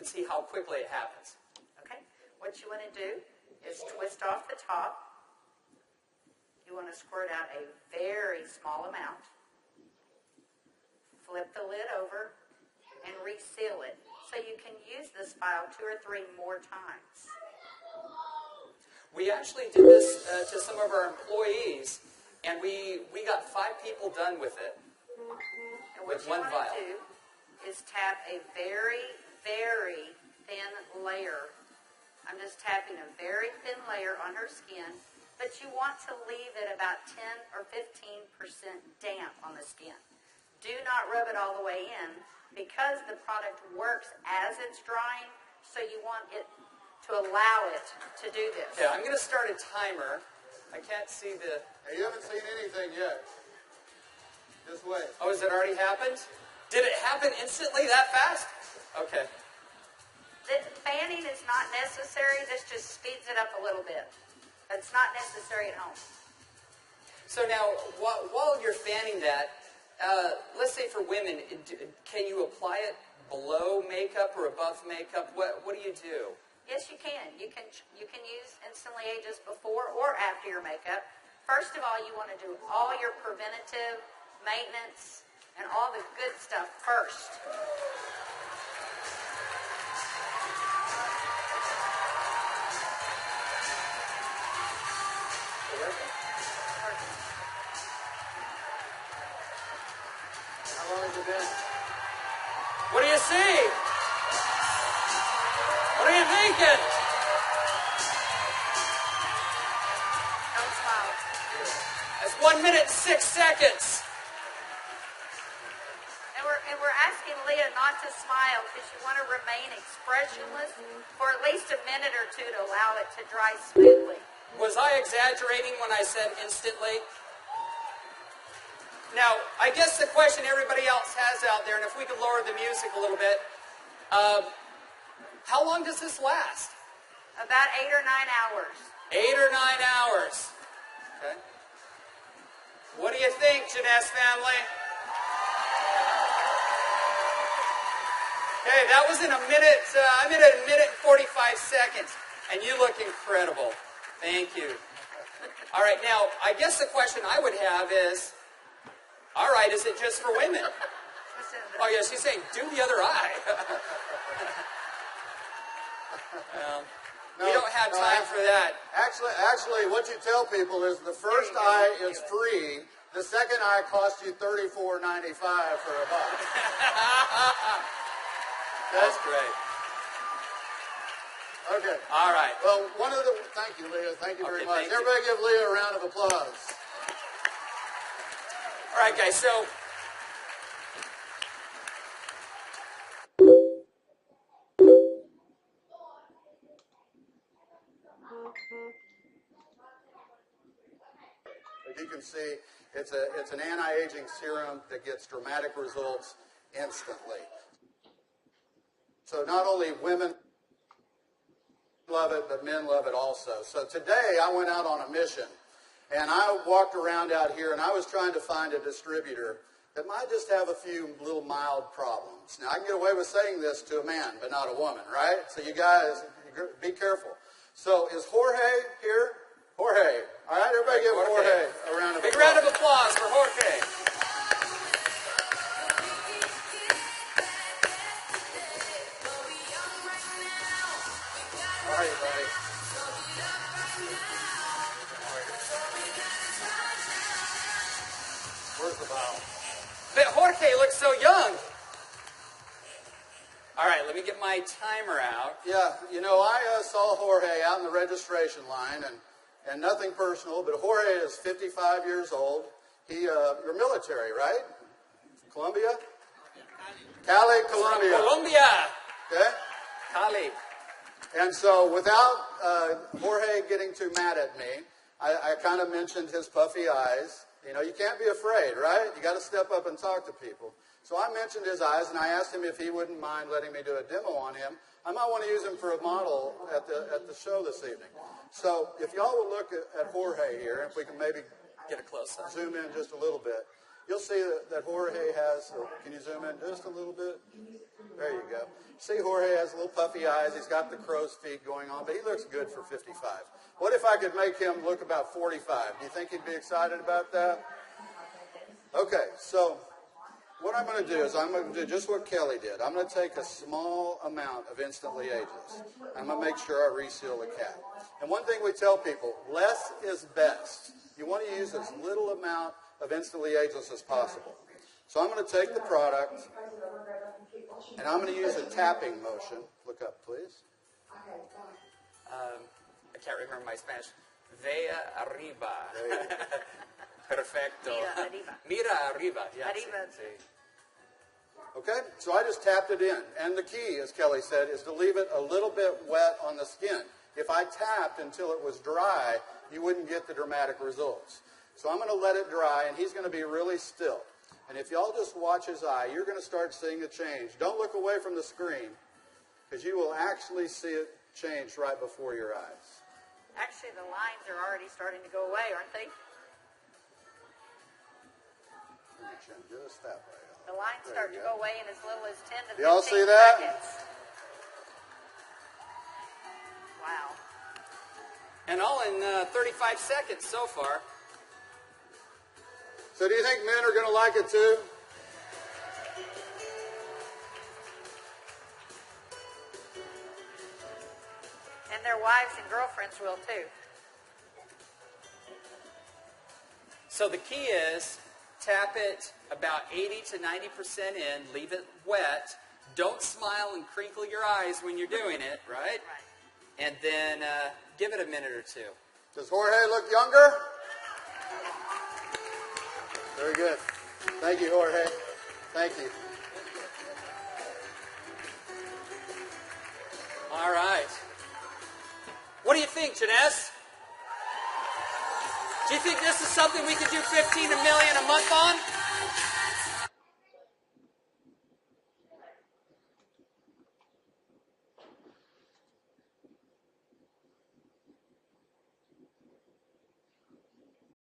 can see how quickly it happens. Okay. What you want to do is twist off the top. You want to squirt out a very small amount. Flip the lid over and reseal it so you can use this file 2 or 3 more times. We actually did this to some of our employees, and we got 5 people done with it. And what you want to do is tap a very, very thin layer. I'm just tapping a very thin layer on her skin, but you want to leave it about 10 or 15% damp on the skin. Do not rub it all the way in because the product works as it's drying, so you want it to allow it to do this. Yeah, I'm going to start a timer. I can't see the... Hey, you haven't seen anything yet. Just wait. Oh, has it already happened? Did it happen instantly that fast? Okay. The fanning is not necessary. This just speeds it up a little bit. It's not necessary at home. So now, while you're fanning that, let's say for women, can you apply it below makeup or above makeup? What do you do? Yes, you can. You can use Instantly Ages before or after your makeup. First of all, you want to do all your preventative maintenance and all the good stuff first. How long has it been? What do you see? What are you thinking? Don't smile. That's 1 minute and 6 seconds. And we're asking Leah not to smile because you want to remain expressionless for at least a minute or 2 to allow it to dry smoothly. Was I exaggerating when I said instantly? Now, I guess the question everybody else has out there, and if we could lower the music a little bit, how long does this last? About 8 or 9 hours. 8 or 9 hours. Okay. What do you think, Jeunesse family? Okay, that was in a minute. I'm in a minute and 45 seconds, and you look incredible. Thank you. All right, now, I guess the question I would have is, all right, is it just for women? Oh, yeah, she's saying, do the other eye. We don't have time for that. Actually, what you tell people is the first eye is free. The second eye costs you $34.95 for a buck. That's great. Okay. All right. Well, thank you, Leah. Thank you very much. Thank you. Everybody give Leah a round of applause. All right, guys, so as you can see, it's an anti-aging serum that gets dramatic results instantly. So not only women love it, but men love it also. So today I went out on a mission, and I walked around out here, and I was trying to find a distributor that might just have a few little mild problems. Now, I can get away with saying this to a man, but not a woman, right? So you guys, be careful. So is Jorge here? Jorge. All right, everybody give Jorge a round of applause. Big round of applause for Jorge. How are you, buddy? Where's the bottle? But Jorge looks so young. All right, let me get my timer out. Yeah, you know, I saw Jorge out in the registration line, and nothing personal, but Jorge is 55 years old. You're military, right? Colombia? Cali, Colombia. Colombia. Okay? Cali. And so without Jorge getting too mad at me, I kind of mentioned his puffy eyes. You know, you can't be afraid, right? You got to step up and talk to people. So I mentioned his eyes, and I asked him if he wouldn't mind letting me do a demo on him. I might want to use him for a model at the show this evening. So if y'all will look at Jorge here, if we can maybe Get a close-up. zoom in just a little bit, you'll see that Jorge has, can you zoom in just a little bit? There you go. See, Jorge has little puffy eyes. He's got the crow's feet going on, but he looks good for 55. What if I could make him look about 45? Do you think he'd be excited about that? Okay, so what I'm going to do is I'm going to do just what Kelly did. I'm going to take a small amount of Instantly Ageless. I'm going to make sure I reseal the cap. And one thing we tell people, less is best. You want to use as little amount of Instantly Ageless as possible. So I'm going to take the product, and I'm going to use a tapping motion. Look up, please. I can't remember my Spanish. Vea arriba. Perfecto. Mira arriba. Mira arriba. Yeah, Arriba. sí. Okay, so I just tapped it in. And the key, as Kelly said, is to leave it a little bit wet on the skin. If I tapped until it was dry, you wouldn't get the dramatic results. So I'm going to let it dry, and he's going to be really still. And if y'all just watch his eye, you're going to start seeing a change. Don't look away from the screen, because you will actually see it change right before your eyes. Actually, the lines are already starting to go away, aren't they? Just that way. The lines start to go away in as little as 10 to 15 Y'all see that? seconds. Wow. And all in 35 seconds so far. So do you think men are going to like it too? And their wives and girlfriends will too. So the key is tap it about 80 to 90% in, leave it wet. Don't smile and crinkle your eyes when you're doing it, right? Right. And then give it a minute or two. Does Jorge look younger? Very good. Thank you, Jorge. Thank you. All right. What do you think, Janess? Do you think this is something we could do 15 million a month on?